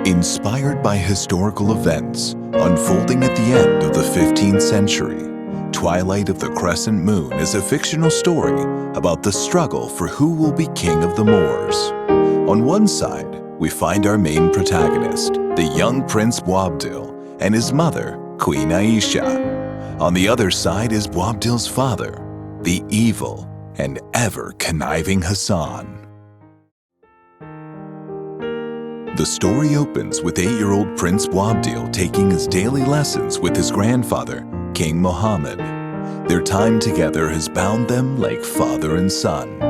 Inspired by historical events unfolding at the end of the 15th century, Twilight of the Crescent Moon is a fictional story about the struggle for who will be king of the Moors. On one side, we find our main protagonist, the young Prince Boabdil, and his mother, Queen Aisha. On the other side is Boabdil's father, the evil and ever-conniving Hassan. The story opens with 8-year-old Prince Boabdil taking his daily lessons with his grandfather, King Mohammed. Their time together has bound them like father and son.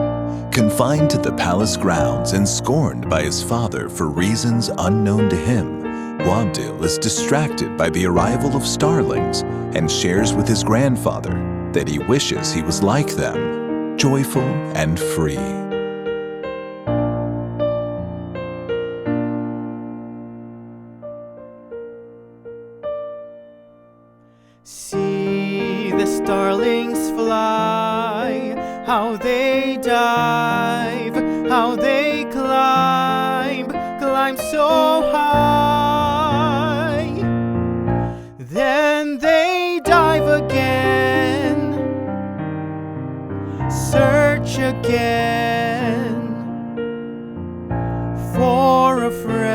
Confined to the palace grounds and scorned by his father for reasons unknown to him, Boabdil is distracted by the arrival of starlings and shares with his grandfather that he wishes he was like them, joyful and free. See the starlings fly, how they dive, how they climb so high. Then they dive again, search again for a friend.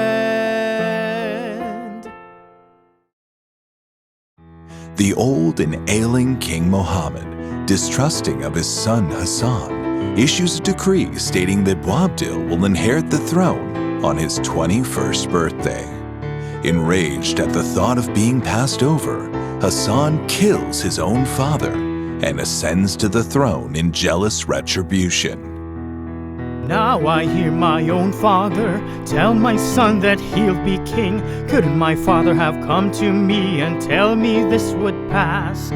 The old and ailing King Mohammed, distrusting of his son Hassan, issues a decree stating that Boabdil will inherit the throne on his 21st birthday. Enraged at the thought of being passed over, Hassan kills his own father and ascends to the throne in jealous retribution. Now I hear my own father tell my son that he'll be king. Couldn't my father have come to me and tell me this would pass?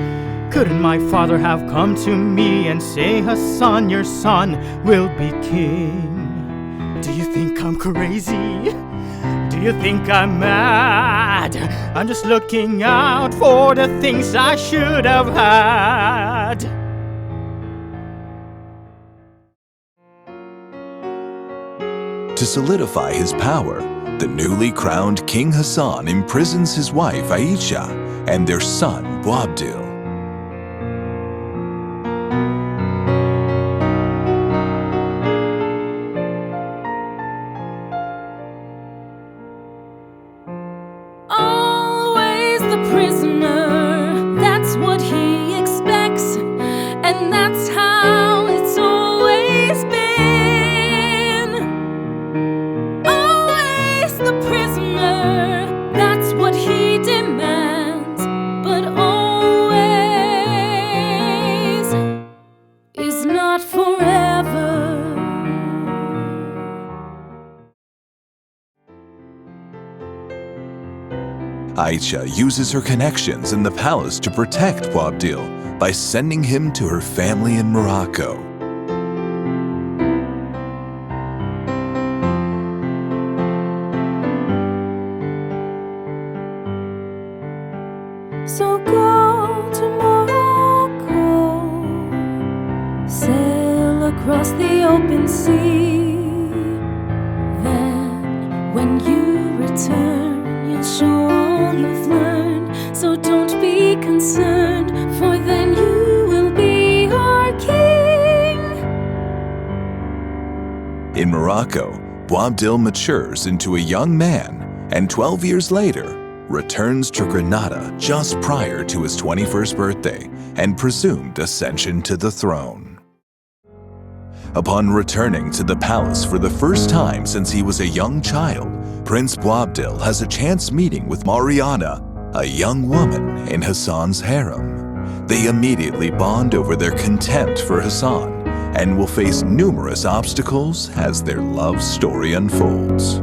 Couldn't my father have come to me and say, Hassan, your son will be king? Do you think I'm crazy? Do you think I'm mad? I'm just looking out for the things I should have had. To solidify his power, the newly crowned King Hassan imprisons his wife Aisha and their son Boabdil. Always the prisoner, that's what he expects, and that's how it's always been. Always the prisoner, that's what he demands, but always is not forever. Aisha uses her connections in the palace to protect Boabdil by sending him to her family in Morocco. So go to Morocco, sail across the open sea. Then, when you return, you'll show all you've learned. So don't be concerned, for then you will be our king. In Morocco, Boabdil matures into a young man and 12 years later returns to Granada just prior to his 21st birthday and presumed ascension to the throne. Upon returning to the palace for the first time since he was a young child, Prince Boabdil has a chance meeting with Mariana, a young woman in Hassan's harem. They immediately bond over their contempt for Hassan and will face numerous obstacles as their love story unfolds.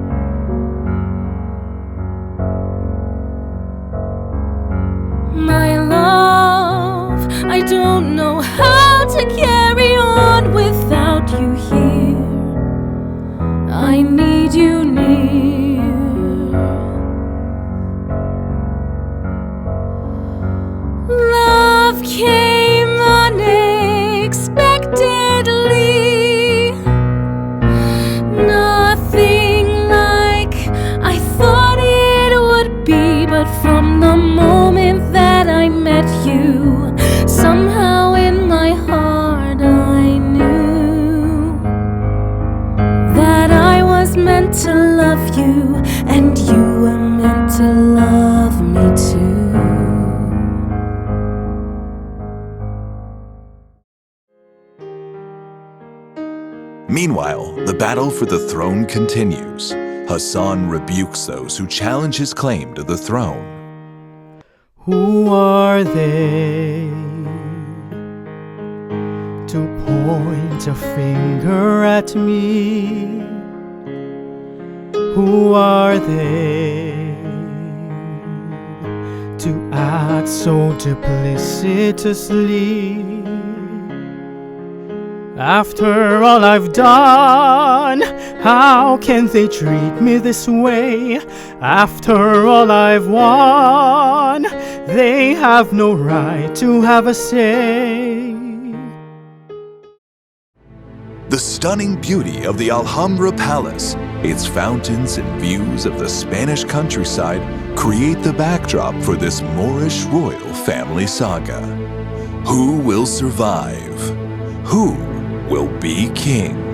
My love, I don't know how to carry on without you here. I need you near. Love came unexpectedly, nothing like I thought love you, and you were meant to love me too. Meanwhile, the battle for the throne continues. Hassan rebukes those who challenge his claim to the throne. Who are they to point a finger at me? Who are they to act so duplicitously? After all I've done, how can they treat me this way? After all I've won, they have no right to have a say. The stunning beauty of the Alhambra Palace, its fountains and views of the Spanish countryside create the backdrop for this Moorish royal family saga. Who will survive? Who will be king?